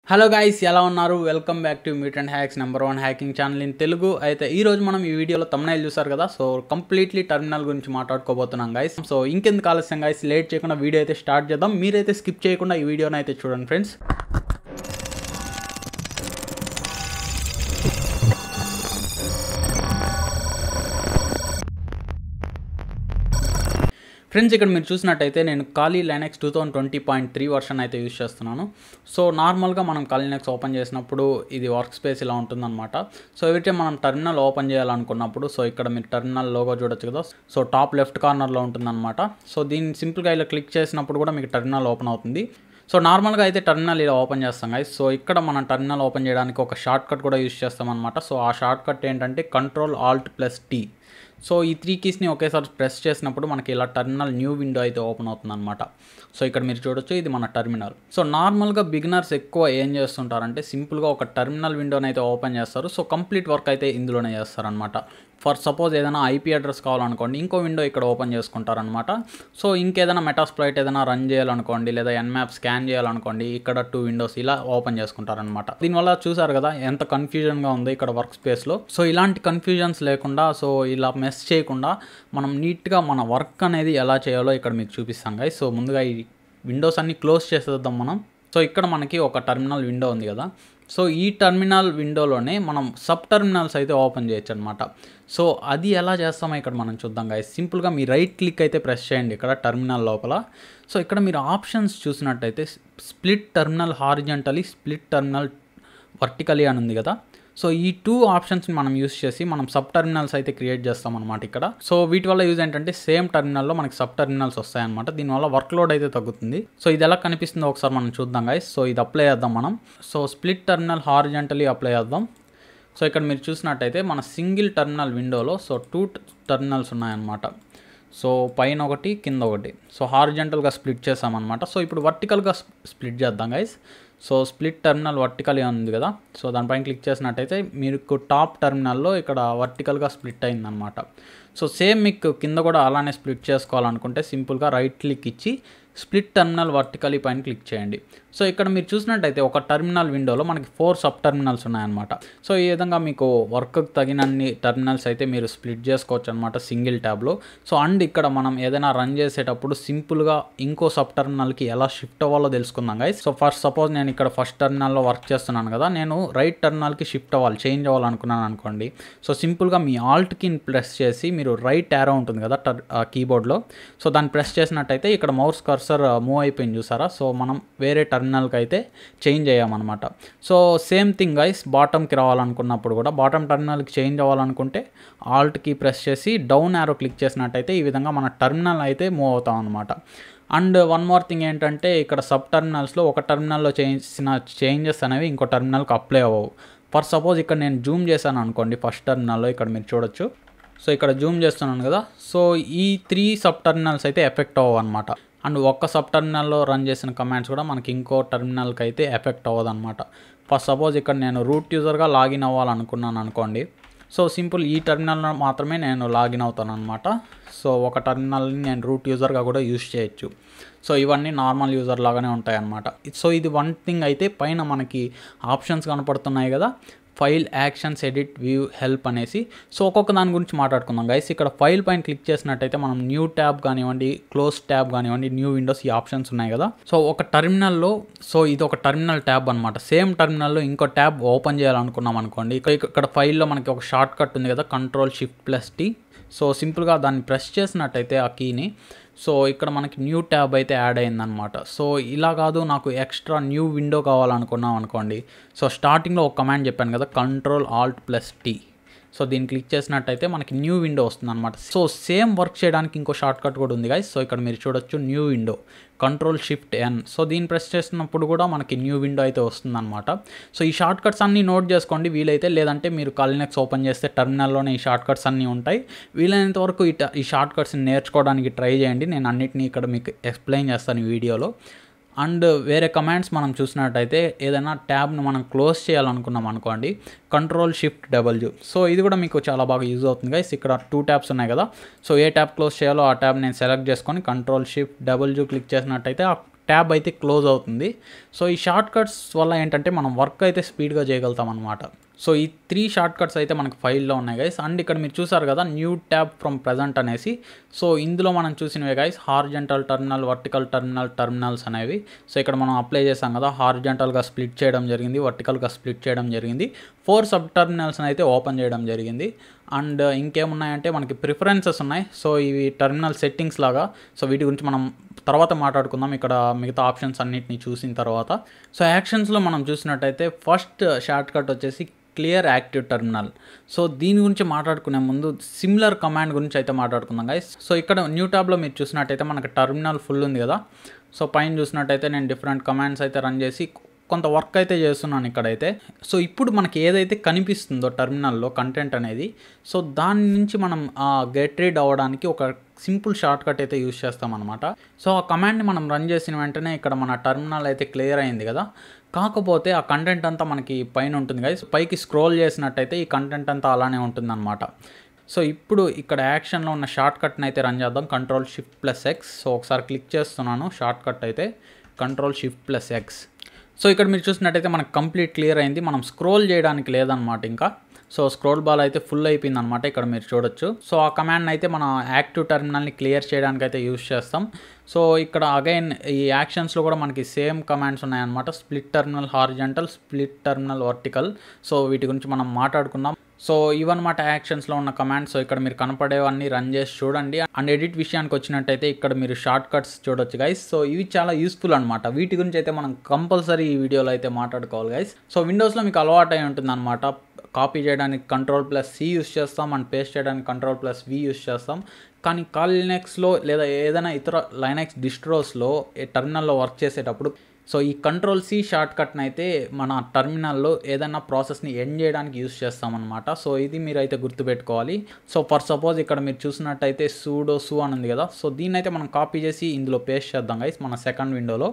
Hello guys ఎలా ఉన్నారు welcome back to Mutant Hacks #1 hacking channel in Telugu అయితే ఈ రోజు మనం ఈ వీడియోలో thumbnail చూసారు కదా సో కంప్లీట్లీ టర్మినల్ గురించి మాట్లాడుకోబోతున్నాం గైస్ సో ఇంకెందుకు ఆలస్యం గైస్ లేట్ చేయకుండా వీడియో అయితే స్టార్ట్ చేద్దాం మీరైతే స్కిప్ చేయకుండా ఈ వీడియోని అయితే చూడండి ఫ్రెండ్స్ ఫ్రెండ్స్ ఇక్కడ మీరు చూసినట్టయితే నేను కాలీ లైనక్స్ 2020.3 వర్షన్ అయితే యూజ్ చేస్తున్నాను సో నార్మల్గా మనం కాలీ లైనక్స్ ఓపెన్ చేసినప్పుడు ఇది వర్క్ స్పేస్ ఇలా ఉంటుందన్నమాట సో ఎవ్రీటైం మనం టర్మినల్ ఓపెన్ చేయాలనుకున్నప్పుడు సో ఇక్కడ మీరు టర్మినల్ లోగో చూడొచ్చు కదా సో టాప్ లెఫ్ట్ కార్నర్లో ఉంటుందన్నమాట సో దీన్ని సింపుల్గా ఇలా క్లిక్ చేసినప్పుడు కూడా మీకు టర్మినల్ ఓపెన్ అవుతుంది సో నార్మల్గా అయితే టర్మినల్ ఇలా ఓపెన్ చేస్తాం గైస్ సో ఇక్కడ మనం టర్మినల్ ఓపెన్ చేయడానికి ఒక షార్ట్ కట్ కూడా యూజ్ చేస్తాం అనమాట సో ఆ షార్ట్ కట్ ఏంటంటే Ctrl+Alt+T సో ఈ 3 కీస్ని ఒకేసారి ప్రెస్ చేసినప్పుడు మనకి ఇలా టర్మినల్ న్యూ విండో అయితే ఓపెన్ అవుతుందన్నమాట సో ఇక్కడ మీరు చూడొచ్చు ఇది మన టర్మినల్ సో నార్మల్గా బిగినర్స్ ఎక్కువ ఏం చేస్తుంటారంటే సింపుల్గా ఒక టర్మినల్ విండోని అయితే ఓపెన్ చేస్తారు సో కంప్లీట్ వర్క్ అయితే ఇందులోనే చేస్తారనమాట ఫర్ సపోజ్ ఏదైనా ఐపీ అడ్రస్ కావాలనుకోండి ఇంకో విండో ఇక్కడ ఓపెన్ చేసుకుంటారనమాట సో ఇంకేదైనా మెటాస్ప్లాయిట్ ఏదైనా రన్ చేయాలనుకోండి లేదా ఎన్మ్యాప్ స్కాన్ చేయాలనుకోండి ఇక్కడ 2 విండోస్ ఇలా ఓపెన్ చేసుకుంటారనమాట దీనివల్ల చూసారు కదా ఎంత కన్ఫ్యూజన్గా ఉంది ఇక్కడ వర్క్ స్పేస్లో సో ఇలాంటి కన్ఫ్యూజన్స్ లేకుండా సో ఇలా మెస్ చేయకుండా మనం నీట్గా మన వర్క్ అనేది ఎలా చేయాలో ఇక్కడ మీకు చూపిస్తాం గైస్ సో ముందుగా ఈ విండోస్ అన్ని క్లోజ్ చేసేద్దాం మనం సో ఇక్కడ మనకి ఒక టర్మినల్ విండో ఉంది కదా సో ఈ టర్మినల్ విండోలోనే మనం సబ్ టర్మినల్స్ అయితే ఓపెన్ చేయొచ్చు అనమాట సో అది ఎలా చేస్తామో ఇక్కడ మనం చూద్దాం గైస్ సింపుల్గా మీ రైట్ క్లిక్ అయితే ప్రెస్ చేయండి ఇక్కడ టర్మినల్ లోపల సో ఇక్కడ మీరు ఆప్షన్స్ చూసినట్టయితే split terminal horizontally split terminal vertically అని ఉంది కదా సో ఈ 2 ఆప్షన్స్ని మనం యూస్ చేసి మనం సబ్ టర్మినల్స్ అయితే క్రియేట్ చేస్తాం అనమాట ఇక్కడ సో వీటి వల్ల యూజ్ ఏంటంటే సేమ్ టర్మినల్లో మనకి సబ్ టర్మినల్స్ వస్తాయన్నమాట దీనివల్ల వర్క్ లోడ్ అయితే తగ్గుతుంది సో ఇది ఎలా కనిపిస్తుందో ఒకసారి మనం చూద్దాం గైస్ సో ఇది అప్లై చేద్దాం మనం సో స్ప్లిట్ టర్మినల్ హారిజంటలీ అప్లై చేద్దాం సో ఇక్కడ మీరు చూసినట్టయితే మన సింగిల్ టర్మినల్ విండోలో సో 2 టర్మినల్స్ ఉన్నాయన్నమాట సో పైన ఒకటి కింద ఒకటి సో హారిజంటల్గా స్ప్లిట్ చేసామన్నమాట సో ఇప్పుడు వర్టికల్గా స్ప్లిట్ చేద్దాం guys so split terminal vertical ఉంది కదా సో దానిపైన క్లిక్ చేసినట్టయితే మీకు టాప్ టర్మినల్లో ఇక్కడ వర్టికల్గా స్ప్లిట్ అయిందనమాట సో సేమ్ మీకు కింద కూడా అలానే స్ప్లిట్ చేసుకోవాలనుకుంటే సింపుల్గా రైట్ క్లిక్ ఇచ్చి స్ప్లిట్ టర్మినల్ వర్టికలీ పైన క్లిక్ చేయండి సో ఇక్కడ మీరు చూసినట్టయితే ఒక టర్మినల్ విండోలో మనకి 4 సబ్ టర్మినల్స్ ఉన్నాయన్నమాట సో ఈ విధంగా మీకు వర్క్కి తగినన్ని టర్మినల్స్ అయితే మీరు స్ప్లిట్ చేసుకోవచ్చు అనమాట సింగిల్ ట్యాబ్లో సో అండ్ ఇక్కడ మనం ఏదైనా రన్ చేసేటప్పుడు సింపుల్గా ఇంకో సబ్ టర్మినల్కి ఎలా షిఫ్ట్ అవ్వాలో తెలుసుకుందాం గైస్ సో ఫస్ట్ సపోజ్ నేను ఇక్కడ ఫస్ట్ టర్మినల్లో వర్క్ చేస్తున్నాను కదా నేను రైట్ టర్మినల్కి షిఫ్ట్ అవ్వాలి చేంజ్ అవ్వాలనుకున్నాను అనుకోండి సో సింపుల్గా మీ ఆల్ట్ కీని ప్రెస్ చేసి మీరు రైట్ యారో ఉంటుంది కదా కీబోర్డ్లో సో దాన్ని ప్రెస్ చేసినట్టయితే ఇక్కడ మౌస్ కర్సర్ మూవ్ అయిపోయింది చూసారా సో మనం వేరే టర్మినల్కి అయితే చేంజ్ అయ్యామన్నమాట సో సేమ్ థింగ్ గైస్ బాటమ్కి రావాలనుకున్నప్పుడు కూడా బాటమ్ టర్మినల్కి చేంజ్ అవ్వాలనుకుంటే ఆల్ట్కి ప్రెస్ చేసి డౌన్ యారో క్లిక్ చేసినట్టయితే ఈ విధంగా మన టర్మినల్ అయితే మూవ్ అవుతాం అనమాట అండ్ వన్ మోర్ థింగ్ ఏంటంటే ఇక్కడ సబ్ టర్మినల్స్లో ఒక టర్మినల్లో చేసిన చేంజెస్ అనేవి ఇంకో టర్మినల్కి అప్లై అవ్వవు ఫర్ సపోజ్ ఇక్కడ నేను జూమ్ చేశాను అనుకోండి ఫస్ట్ టర్మినల్లో ఇక్కడ మీరు చూడొచ్చు సో ఇక్కడ జూమ్ చేస్తున్నాను కదా సో ఈ 3 సబ్ టర్మినల్స్ అయితే ఎఫెక్ట్ అవ్వవు అనమాట అండ్ ఒక్క సబ్ టర్మినల్లో రన్ చేసిన కమాండ్స్ కూడా మనకి ఇంకో టర్మినల్కి అయితే ఎఫెక్ట్ అవ్వదు అనమాట ఫస్ట్ సపోజ్ ఇక్కడ నేను రూట్ యూజర్గా లాగిన్ అవ్వాలనుకున్నాను అనుకోండి సో సింపుల్ ఈ టర్మినల్లో మాత్రమే నేను లాగిన్ అవుతాను అనమాట సో ఒక టర్మినల్ని నేను రూట్ యూజర్గా కూడా యూజ్ చేయొచ్చు సో ఇవన్నీ నార్మల్ యూజర్ లాగానే ఉంటాయి అన్నమాట సో ఇది వన్ థింగ్ అయితే పైన మనకి ఆప్షన్స్ కనపడుతున్నాయి కదా file actions edit view help అనేసి సో ఒక్కొక్క దాని గురించి మాట్లాడుకుందాం గైస్ ఇక్కడ ఫైల్ పైన క్లిక్ చేసినట్టయితే మనం న్యూ ట్యాబ్ కానివ్వండి క్లోజ్ ట్యాబ్ కానివ్వండి న్యూ విండోస్ ఈ ఆప్షన్స్ ఉన్నాయి కదా సో ఒక టర్మినల్లో సో ఇది ఒక టర్మినల్ ట్యాబ్ అనమాట సేమ్ టర్మినల్లో ఇంకో ట్యాబ్ ఓపెన్ చేయాలనుకున్నాం అనుకోండి ఇక్కడ ఫైల్లో మనకి ఒక షార్ట్ కట్ ఉంది కదా Ctrl+Shift+T సో సింపుల్గా దాన్ని ప్రెస్ చేసినట్టయితే ఆ కీని సో ఇక్కడ మనకి న్యూ ట్యాబ్ అయితే యాడ్ అయిందనమాట సో ఇలా కాదు నాకు ఎక్స్ట్రా న్యూ విండో కావాలనుకున్నాం అనుకోండి సో స్టార్టింగ్లో ఒక కమాండ్ చెప్పాను కదా Ctrl+Alt+T సో దీన్ని క్లిక్ చేసినట్టయితే మనకి న్యూ విండో వస్తుంది అనమాట సో సేమ్ వర్క్ చేయడానికి ఇంకో షార్ట్ కట్ కూడా ఉంది గైస్ సో ఇక్కడ మీరు చూడొచ్చు న్యూ విండో Ctrl+Shift+N సో దీన్ని ప్రెస్ చేసినప్పుడు కూడా మనకి న్యూ విండో అయితే వస్తుంది అనమాట సో ఈ షార్ట్ కట్స్ అన్నీ నోట్ చేసుకోండి వీలైతే లేదంటే మీరు కాలినెక్స్ ఓపెన్ చేస్తే టర్మినల్లోనే ఈ షార్ట్ కట్స్ అన్నీ ఉంటాయి వీలైనంత వరకు ఈ షార్ట్ కట్స్ని నేర్చుకోవడానికి ట్రై చేయండి నేను అన్నిటినీ ఇక్కడ మీకు ఎక్స్ప్లెయిన్ చేస్తాను ఈ వీడియోలో అండ్ వేరే కమాండ్స్ మనం చూసినట్టయితే ఏదైనా ట్యాబ్ను మనం క్లోజ్ చేయాలనుకున్నాం అనుకోండి Ctrl+Shift+W సో ఇది కూడా మీకు చాలా బాగా యూజ్ అవుతుంది గైస్ ఇక్కడ 2 ట్యాబ్స్ ఉన్నాయి కదా సో ఏ ట్యాబ్ క్లోజ్ చేయాలో ఆ ట్యాబ్ నేను సెలెక్ట్ చేసుకొని Ctrl+Shift+W క్లిక్ చేసినట్టయితే ఆ ట్యాబ్ అయితే క్లోజ్ అవుతుంది. సో ఈ షార్ట్ కట్స్ వల్ల ఏంటంటే మనం వర్క్ అయితే స్పీడ్గా చేయగలుగుతాం అనమాట. సో ఈ 3 షార్ట్ కట్స్ అయితే మనకి ఫైల్లో ఉన్నాయి గైస్. అండ్ ఇక్కడ మీరు చూసారు కదా న్యూ ట్యాబ్ ఫ్రమ్ ప్రజెంట్ అనేసి. సో ఇందులో మనం చూసినవే guys horizontal terminal, vertical terminal, terminals అనేవి. సో ఇక్కడ మనం అప్లై చేసాం కదా, హారిజంటల్గా స్ప్లిట్ చేయడం జరిగింది, వర్టికల్గా స్ప్లిట్ చేయడం జరిగింది, 4 సబ్ టర్మినల్స్ని అయితే ఓపెన్ చేయడం జరిగింది. అండ్ ఇంకేమున్నాయంటే మనకి ప్రిఫరెన్సెస్ ఉన్నాయి. సో ఇవి టర్మినల్ సెట్టింగ్స్ లాగా. సో వీటి గురించి మనం తర్వాత మాట్లాడుకుందాం ఇక్కడ మిగతా ఆప్షన్స్ అన్నిటిని చూసిన తర్వాత. సో యాక్షన్స్లో మనం చూసినట్టయితే ఫస్ట్ షార్ట్ కట్ వచ్చేసి క్లియర్ యాక్టివ్ టర్మినల్. సో దీని గురించి మాట్లాడుకునే ముందు సిమిలర్ కమాండ్ గురించి అయితే మాట్లాడుకుందాం గైస్. సో ఇక్కడ న్యూ ట్యాబ్లో మీరు చూసినట్టయితే మనకి టర్మినల్ ఫుల్ ఉంది కదా. సో పైన చూసినట్టయితే నేను డిఫరెంట్ కమాండ్స్ అయితే రన్ చేసి కొంత వర్క్ అయితే చేస్తున్నాను ఇక్కడైతే. సో ఇప్పుడు మనకి ఏదైతే కనిపిస్తుందో టర్మినల్లో కంటెంట్ అనేది, సో దాని నుంచి మనం గెట్ రీడ్ అవ్వడానికి ఒక సింపుల్ షార్ట్ కట్ అయితే యూజ్ చేస్తాం అనమాట. సో ఆ కమాండ్ని మనం రన్ చేసిన వెంటనే ఇక్కడ మన టర్మినల్ అయితే క్లియర్ అయింది కదా. కాకపోతే ఆ కంటెంట్ అంతా మనకి పైన ఉంటుంది గైస్. పైకి స్క్రోల్ చేసినట్టయితే ఈ కంటెంట్ అంతా అలానే ఉంటుందన్నమాట. సో ఇప్పుడు ఇక్కడ యాక్షన్లో ఉన్న షార్ట్ కట్ని అయితే రన్ చేద్దాం, Ctrl+Shift+X. సో ఒకసారి క్లిక్ చేస్తున్నాను, షార్ట్ కట్ అయితే Ctrl+Shift+X. సో ఇక్కడ మీరు చూసినట్టయితే మనకు కంప్లీట్ క్లియర్ అయింది. మనం స్క్రోల్ చేయడానికి లేదనమాట ఇంకా. సో స్క్రోల్ బాల్ అయితే ఫుల్ అయిపోయింది అనమాట, ఇక్కడ మీరు చూడొచ్చు. సో ఆ కమాండ్ అయితే మన యాక్టివ్ టర్మినల్ని క్లియర్ చేయడానికి అయితే యూజ్ చేస్తాం. సో ఇక్కడ అగైన్ ఈ యాక్షన్స్లో కూడా మనకి సేమ్ కమాండ్స్ ఉన్నాయన్నమాట. Split terminal horizontal, split terminal vertical. So వీటి గురించి మనం మాట్లాడుకుందాం. సో ఇవన్నమాట యాక్షన్స్లో ఉన్న కమాండ్స్. సో ఇక్కడ మీరు కనపడేవన్నీ రన్ చేసి చూడండి. అండ్ ఎడిట్ విషయానికి వచ్చినట్టయితే ఇక్కడ మీరు షార్ట్ కట్స్ చూడొచ్చు గైస్. సో ఇవి చాలా యూస్ఫుల్ అనమాట. వీటి గురించి అయితే మనం కంపల్సరీ ఈ వీడియోలో అయితే మాట్లాడుకోవాలి గైస్. సో విండోస్లో మీకు అలవాటు అయి ఉంటుంది అనమాట. కాపీ చేయడానికి Ctrl+C యూస్ చేస్తాం అండ్ పేస్ట్ చేయడానికి Ctrl+V యూస్ చేస్తాం. కానీ కాలీ లినక్స్లో లేదా ఏదైనా ఇతర లైనక్స్ డిస్ట్రోస్లో టర్మినల్లో వర్క్ చేసేటప్పుడు సో ఈ Ctrl+C షార్ట్ కట్ని అయితే మన టర్మినల్లో ఏదైనా ప్రాసెస్ని ఎండ్ చేయడానికి యూస్ చేస్తామన్నమాట. సో ఇది మీరు అయితే గుర్తుపెట్టుకోవాలి. సో ఫర్ సపోజ్ ఇక్కడ మీరు చూసినట్టయితే sudo su అని ఉంది కదా. సో దీన్ని అయితే మనం కాపీ చేసి ఇందులో పేస్ట్ చేద్దాం గైస్ మన సెకండ్ విండోలో.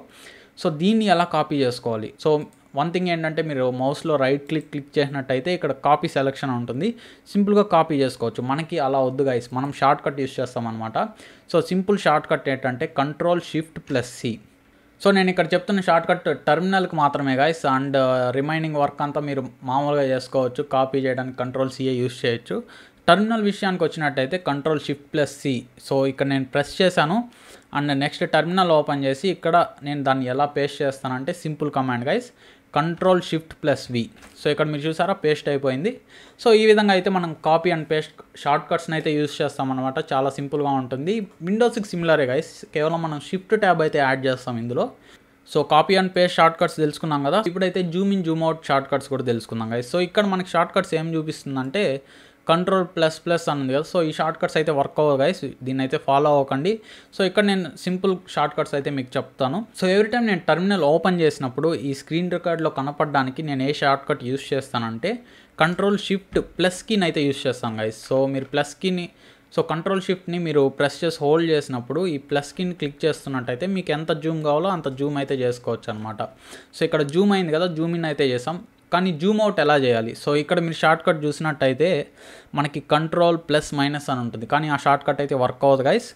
సో దీన్ని ఎలా కాపీ చేసుకోవాలి? సో వన్ థింగ్ ఏంటంటే మీరు మౌస్లో రైట్ క్లిక్ చేసినట్టయితే ఇక్కడ కాపీ సెలెక్షన్ ఉంటుంది, సింపుల్గా కాపీ చేసుకోవచ్చు. మనకి అలా వద్దు గైస్, మనం షార్ట్ కట్ యూస్ చేస్తామన్నమాట. సో సింపుల్ షార్ట్ కట్ ఏంటంటే Ctrl+Shift+C. సో నేను ఇక్కడ చెప్తున్న షార్ట్ కట్ టర్మినల్కి మాత్రమే గైస్. అండ్ రిమైనింగ్ వర్క్ అంతా మీరు మామూలుగా చేసుకోవచ్చు. కాపీ చేయడానికి Ctrl+C యూస్ చేయొచ్చు. టర్మినల్ విషయానికి వచ్చినట్టయితే Ctrl+Shift+C. సో ఇక్కడ నేను ప్రెస్ చేశాను అండ్ నెక్స్ట్ టర్మినల్ ఓపెన్ చేసి ఇక్కడ నేను దాన్ని ఎలా పేస్ట్ చేస్తానంటే simple command guys, Ctrl+Shift+V. So ఇక్కడ మీరు చూసారా పేస్ట్ అయిపోయింది. సో ఈ విధంగా అయితే మనం కాపీ అండ్ పేస్ట్ షార్ట్ కట్స్ని అయితే యూస్ చేస్తామన్నమాట. చాలా సింపుల్గా ఉంటుంది. విండోస్కి సిమిలరే గైస్, కేవలం మనం షిఫ్ట్ ట్యాబ్ అయితే యాడ్ చేస్తాం ఇందులో. So copy and paste shortcuts తెలుసుకున్నాం కదా. ఇప్పుడైతే zoom in zoom out shortcuts కూడా తెలుసుకుందాం గైస్. సో ఇక్కడ మనకి షార్ట్ కట్స్ ఏం చూపిస్తుందంటే Ctrl++ అని ఉంది కదా. సో ఈ షార్ట్ కట్స్ అయితే వర్క్ అవ్వవు గైస్, దీన్ని అయితే ఫాలో అవ్వకండి. సో ఇక్కడ నేను సింపుల్ షార్ట్ కట్స్ అయితే మీకు చెప్తాను. సో ఎవ్రీ టైం నేను టర్మినల్ ఓపెన్ చేసినప్పుడు ఈ స్క్రీన్ రికార్డ్లో కనపడడానికి నేను ఏ షార్ట్ కట్ యూస్ చేస్తానంటే Ctrl+Shift+ కీని అయితే యూస్ చేస్తాను గైస్. సో మీరు ప్లస్ కీని Ctrl+Shiftని మీరు ప్రెస్ చేసి హోల్డ్ చేసినప్పుడు ఈ ప్లస్ కీని క్లిక్ చేస్తున్నట్టయితే మీకు ఎంత జూమ్ కావాలో అంత జూమ్ అయితే చేసుకోవచ్చు అనమాట. సో ఇక్కడ జూమ్ అయింది కదా, జూమ్ ఇన్ అయితే చేసాం. కానీ జూమ్ అవుట్ ఎలా చేయాలి? సో ఇక్కడ మీరు షార్ట్ కట్ చూసినట్టయితే మనకి Ctrl+- అని ఉంటుంది, కానీ ఆ షార్ట్ కట్ అయితే వర్క్ అవ్వదు గైస్.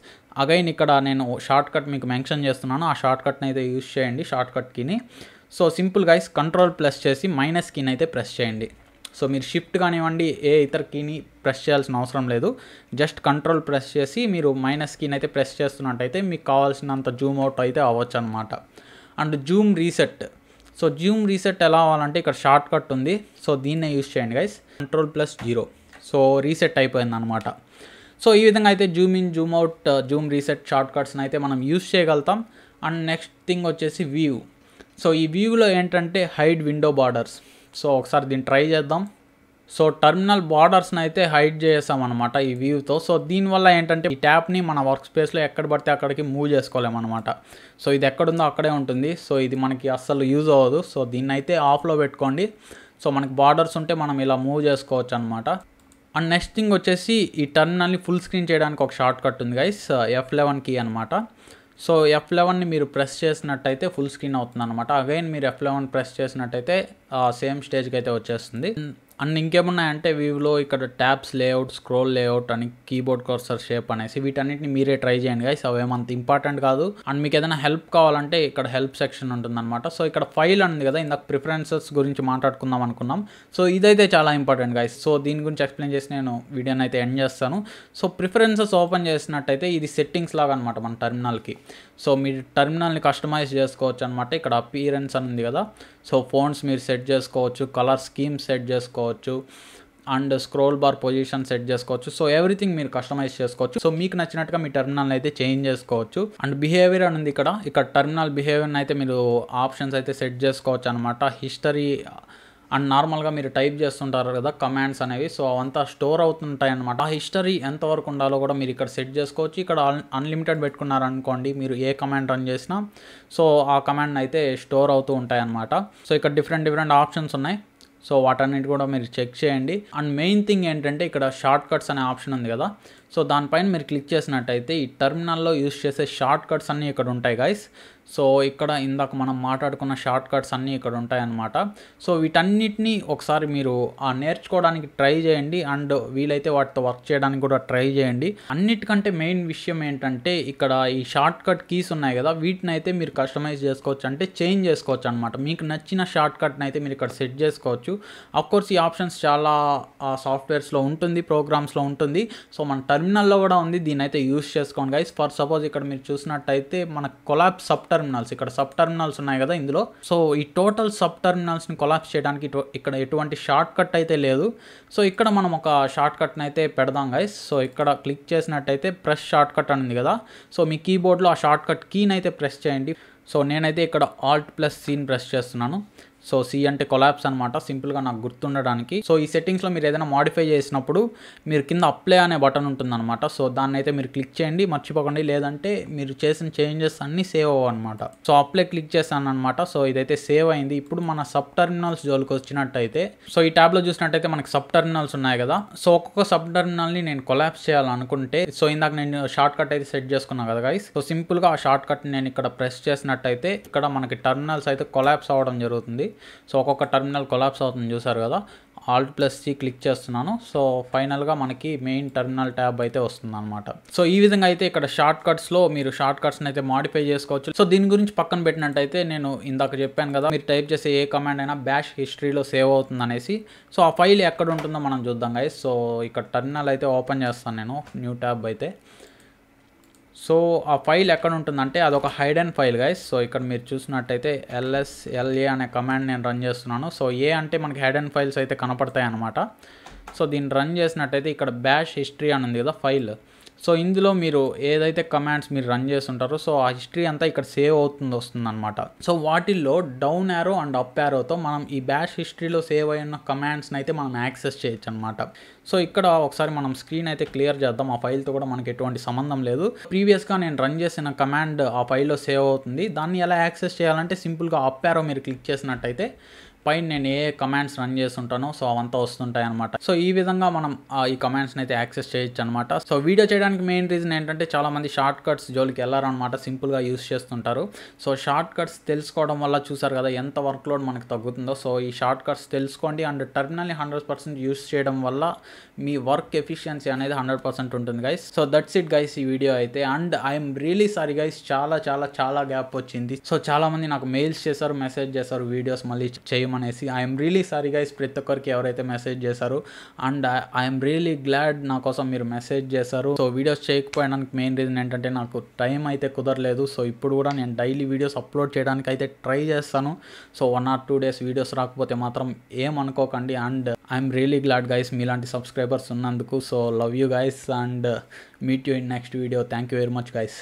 అగైన్ ఇక్కడ నేను షార్ట్ కట్ మీకు మెన్షన్ చేస్తున్నాను, ఆ షార్ట్ కట్ని అయితే యూస్ చేయండి షార్ట్ కట్ కీని. సో సింపుల్ గైస్, Ctrl+ చేసి మైనస్ కీని అయితే ప్రెస్ చేయండి. సో మీరు షిఫ్ట్ కానివ్వండి, ఏ ఇతర కీని ప్రెస్ చేయాల్సిన అవసరం లేదు. జస్ట్ కంట్రోల్ ప్రెస్ చేసి మీరు మైనస్ కీని అయితే ప్రెస్ చేస్తున్నట్టయితే మీకు కావాల్సినంత జూమ్ అవుట్ అయితే అవ్వచ్చు అనమాట. And zoom reset. So zoom reset ఎలా అవ్వాలంటే ఇక్కడ షార్ట్ కట్ ఉంది. సో దీన్నే యూస్ చేయండి గైస్, Ctrl+0. సో రీసెట్ అయిపోయింది అనమాట. సో ఈ విధంగా అయితే zoom in zoom out zoom reset షార్ట్ కట్స్ని అయితే మనం యూస్ చేయగలుగుతాం. అండ్ నెక్స్ట్ థింగ్ వచ్చేసి వ్యూ. సో ఈ వ్యూలో ఏంటంటే హైడ్ విండో బార్డర్స్. సో ఒకసారి దీన్ని ట్రై చేద్దాం. సో టర్మినల్ బార్డర్స్ని అయితే హైడ్ చేసాం అనమాట ఈ వ్యూతో. సో దీనివల్ల ఏంటంటే ఈ ట్యాప్ని మన వర్క్ స్పేస్లో ఎక్కడ పడితే అక్కడికి మూవ్ చేసుకోలేమన్నమాట. సో ఇది ఎక్కడుందో అక్కడే ఉంటుంది. సో ఇది మనకి అస్సలు యూజ్ అవ్వదు. సో దీన్ని అయితే ఆఫ్లో పెట్టుకోండి. సో మనకి బార్డర్స్ ఉంటే మనం ఇలా మూవ్ చేసుకోవచ్చు అనమాట. అండ్ నెక్స్ట్ థింగ్ వచ్చేసి ఈ టర్మినల్ని ఫుల్ స్క్రీన్ చేయడానికి ఒక షార్ట్ కట్ ఉంది గైస్, F11 కీ అనమాట. సో F11ని మీరు ప్రెస్ చేసినట్టయితే ఫుల్ స్క్రీన్ అవుతుంది అనమాట. అగైన్ మీరు F11 ప్రెస్ చేసినట్టయితే సేమ్ స్టేజ్కి అయితే వచ్చేస్తుంది. అండ్ ఇంకేమున్నాయంటే వీవ్లో ఇక్కడ ట్యాబ్స్ లేఅవుట్, స్క్రోల్ లేఅవుట్ అని, కీబోర్డ్ కర్సర్ షేప్ అనేసి వీటన్నిటిని మీరే ట్రై చేయండి గైస్. అవేమంత ఇంపార్టెంట్ కాదు. అండ్ మీకు ఏదైనా హెల్ప్ కావాలంటే ఇక్కడ హెల్ప్ సెక్షన్ ఉంటుందన్నమాట. సో ఇక్కడ ఫైల్ ఉంది కదా, ఇందాక ప్రిఫరెన్సెస్ గురించి మాట్లాడుకుందాం అనుకున్నాం. సో ఇదైతే చాలా ఇంపార్టెంట్ గైస్. సో దీని గురించి ఎక్స్ప్లెయిన్ చేసి నేను వీడియోని అయితే ఎండ్ చేస్తాను. సో ప్రిఫరెన్సెస్ ఓపెన్ చేసినట్టయితే ఇది సెట్టింగ్స్ లాగా అనమాట మన టర్మినల్కి. సో మీరు టర్మినల్ని కస్టమైజ్ చేసుకోవచ్చు అనమాట. ఇక్కడ అపియరెన్స్ అని ఉంది కదా, సో ఫోన్స్ మీరు సెట్ చేసుకోవచ్చు, కలర్ స్కీమ్ సెట్ చేసుకోవచ్చు, and scroll bar position set చేసుకోవచ్చు. సో ఎవ్రీథింగ్ మీరు కస్టమైజ్ చేసుకోవచ్చు. సో మీకు నచ్చినట్టుగా మీ టర్మినల్ అయితే చేంజ్ చేసుకోవచ్చు. అండ్ బిహేవియర్ అని ఉంది ఇక్కడ టర్మినల్ బిహేవియర్ని అయితే మీరు ఆప్షన్స్ అయితే సెట్ చేసుకోవచ్చు అనమాట. హిస్టరీ అండ్ నార్మల్గా మీరు టైప్ చేస్తుంటారు కదా కమాండ్స్ అనేవి, సో అవంతా స్టోర్ అవుతుంటాయి అనమాట. ఆ హిస్టరీ ఎంతవరకు ఉండాలో కూడా మీరు ఇక్కడ సెట్ చేసుకోవచ్చు. ఇక్కడ అన్లిమిటెడ్ పెట్టుకున్నారనుకోండి, మీరు ఏ కమాండ్ రన్ చేసినా సో ఆ కమాండ్ అయితే స్టోర్ అవుతూ ఉంటాయి అనమాట. సో ఇక్కడ డిఫరెంట్ ఆప్షన్స్ ఉన్నాయి. సో వాటన్నిటి కూడా మీరు చెక్ చేయండి. అండ్ మెయిన్ థింగ్ ఏంటంటే ఇక్కడ షార్ట్ కట్స్ అనే ఆప్షన్ ఉంది కదా, సో దానిపైన మీరు క్లిక్ చేసినట్టయితే ఈ టర్మినల్లో యూస్ చేసే షార్ట్ కట్స్ అన్నీ ఇక్కడ ఉంటాయి గైస్. సో ఇక్కడ ఇందాక మనం మాట్లాడుకున్న షార్ట్ కట్స్ అన్నీ ఇక్కడ ఉంటాయన్నమాట. సో వీటన్నిటిని ఒకసారి మీరు నేర్చుకోవడానికి ట్రై చేయండి. అండ్ వీలైతే వాటితో వర్క్ చేయడానికి కూడా ట్రై చేయండి. అన్నిటికంటే మెయిన్ విషయం ఏంటంటే ఇక్కడ ఈ షార్ట్ కట్ కీస్ ఉన్నాయి కదా, వీటిని అయితే మీరు కస్టమైజ్ చేసుకోవచ్చు, అంటే చేంజ్ చేసుకోవచ్చు అనమాట. మీకు నచ్చిన షార్ట్ కట్ని అయితే మీరు ఇక్కడ సెట్ చేసుకోవచ్చు. అఫ్కోర్స్ ఈ ఆప్షన్స్ చాలా సాఫ్ట్వేర్స్లో ఉంటుంది, ప్రోగ్రామ్స్లో ఉంటుంది. సో మన టర్మినల్లో కూడా ఉంది, దీని అయితే యూస్ చేసుకోండి గైస్. ఫర్ సపోజ్ ఇక్కడ మీరు చూసినట్టయితే మన కొలాప్స్ సబ్ టర్మినల్స్, ఇక్కడ సబ్ టర్మినల్స్ ఉన్నాయి కదా ఇందులో. సో ఈ టోటల్ సబ్ టర్మినల్స్ని కొలాప్స్ చేయడానికి ఇక్కడ ఎటువంటి షార్ట్ కట్ అయితే లేదు. సో ఇక్కడ మనం ఒక షార్ట్ కట్ని అయితే పెడదాం గైస్. సో ఇక్కడ క్లిక్ చేసినట్టయితే ప్రెస్ షార్ట్ కట్ అని ఉంది కదా, సో మీ కీబోర్డ్లో ఆ షార్ట్ కట్ కీని అయితే ప్రెస్ చేయండి. సో నేనైతే ఇక్కడ Alt+Cని ప్రెస్ చేస్తున్నాను. సో సి అంటే కొలాప్స్ అనమాట, సింపుల్గా నాకు గుర్తుండడానికి. సో ఈ సెట్టింగ్స్లో మీరు ఏదైనా మాడిఫై చేసినప్పుడు మీరు కింద అప్లై అనే బటన్ ఉంటుందన్నమాట. సో దాన్ని అయితే మీరు క్లిక్ చేయండి, మర్చిపోకండి. లేదంటే మీరు చేసిన చేంజెస్ అన్నీ సేవ్ అవ్వనమాట. సో అప్లై క్లిక్ చేశాను అనమాట. సో ఇదైతే సేవ్ అయింది. ఇప్పుడు మన సబ్ టర్మినల్స్ జోలికి వచ్చినట్టయితే, సో ఈ ట్యాబ్లో చూసినట్టయితే మనకి సబ్ టర్మినల్స్ ఉన్నాయి కదా. సో ఒక్కొక్క సబ్ టర్మినల్ని నేను కొలాప్స్ చేయాలనుకుంటే, సో ఇందాక నేను షార్ట్ కట్ అయితే సెట్ చేసుకున్నాను కదా గైస్. సో సింపుల్గా ఆ షార్ట్ కట్ నేను ఇక్కడ ప్రెస్ చేసినట్టయితే ఇక్కడ మనకి టర్మినల్స్ అయితే కొలాప్స్ అవ్వడం జరుగుతుంది. సో ఒక్కొక్క టర్మినల్ కొలాప్స్ అవుతుంది చూసారు కదా. Alt+C క్లిక్ చేస్తున్నాను. సో ఫైనల్గా మనకి మెయిన్ టర్మినల్ ట్యాబ్ అయితే వస్తుంది అనమాట. సో ఈ విధంగా అయితే ఇక్కడ షార్ట్ కట్స్లో మీరు షార్ట్ కట్స్ని అయితే మాడిఫై చేసుకోవచ్చు. సో దీని గురించి పక్కన పెట్టినట్టయితే నేను ఇందాక చెప్పాను కదా, మీరు టైప్ చేసే ఏ కమాండ్ అయినా బ్యాష్ హిస్టరీలో సేవ్ అవుతుంది అనేసి. సో ఆ ఫైల్ ఎక్కడ ఉంటుందో మనం చూద్దాం గైస్. సో ఇక్కడ టర్మినల్ అయితే ఓపెన్ చేస్తాను నేను, న్యూ ట్యాబ్ అయితే. సో ఆ ఫైల్ ఎక్కడ ఉంటుందంటే అదొక హైడెన్ ఫైల్ గైస్. సో ఇక్కడ మీరు చూసినట్టయితే LSLA అనే కమాండ్ నేను రన్ చేస్తున్నాను. సో ఏ అంటే మనకి హైడెన్ ఫైల్స్ అయితే కనపడతాయి అనమాట. సో దీన్ని రన్ చేసినట్టయితే ఇక్కడ బ్యాష్ హిస్టరీ అని ఉంది కదా ఫైల్. సో ఇందులో మీరు ఏదైతే కమాండ్స్ మీరు రన్ చేస్తుంటారో సో ఆ హిస్టరీ అంతా ఇక్కడ సేవ్ వస్తుంది అనమాట. సో వాటిల్లో డౌన్ యారో అండ్ అప్ యారోతో మనం ఈ బ్యాష్ హిస్టరీలో సేవ్ అయిన కమాండ్స్ని అయితే మనం యాక్సెస్ చేయొచ్చు అనమాట. సో ఇక్కడ ఒకసారి మనం స్క్రీన్ అయితే క్లియర్ చేద్దాం. ఆ ఫైల్తో కూడా మనకి ఎటువంటి సంబంధం లేదు. ప్రీవియస్గా నేను రన్ చేసిన కమాండ్ ఆ ఫైల్లో సేవ్ అవుతుంది. దాన్ని ఎలా యాక్సెస్ చేయాలంటే సింపుల్గా అప్ యారో మీరు క్లిక్ చేసినట్టయితే పైన నేను ఏ కమాండ్స్ రన్ చేస్తుంటానో సో అవంతా వస్తుంటాయి అనమాట. సో ఈ విధంగా మనం ఈ కమాండ్స్ని అయితే యాక్సెస్ చేయొచ్చు అనమాట. సో వీడియో చేయడానికి మెయిన్ రీజన్ ఏంటంటే చాలామంది షార్ట్ కట్స్ జోలికి వెళ్ళారనమాట, సింపుల్గా యూస్ చేస్తుంటారు. సో షార్ట్ కట్స్ తెలుసుకోవడం వల్ల చూసారు కదా ఎంత వర్క్ లోడ్ మనకి తగ్గుతుందో. సో ఈ షార్ట్ కట్స్ తెలుసుకోండి. అండ్ టర్మినల్ని 100% యూస్ చేయడం వల్ల మీ వర్క్ ఎఫిషియన్సీ అనేది 100% ఉంటుంది guys. So that's it guys ఈ వీడియో అయితే. And I'm really sorry guys, చాలా గ్యాప్ వచ్చింది. సో చాలామంది నాకు మెయిల్స్ చేశారు, మెసేజ్ చేశారు వీడియోస్ మళ్ళీ చేయమని అనేసి. ఐఎమ్ రియలీ సారీ గైస్ ప్రతి ఒక్కరికి ఎవరైతే మెసేజ్ చేశారు. అండ్ ఐఎమ్ రియలీ గ్లాడ్ నా కోసం మీరు మెసేజ్ చేశారు. సో వీడియోస్ చేయకపోవడానికి మెయిన్ రీజన్ ఏంటంటే నాకు టైం అయితే కుదరలేదు. సో ఇప్పుడు కూడా నేను డైలీ వీడియోస్ అప్లోడ్ చేయడానికి అయితే ట్రై చేస్తాను. సో 1 or 2 days వీడియోస్ రాకపోతే మాత్రం ఏమనుకోకండి. And I'm really glad guys మీలాంటి సబ్స్క్రైబర్స్ ఉన్నందుకు. So love you guys and meet you in next video. Thank you very much guys.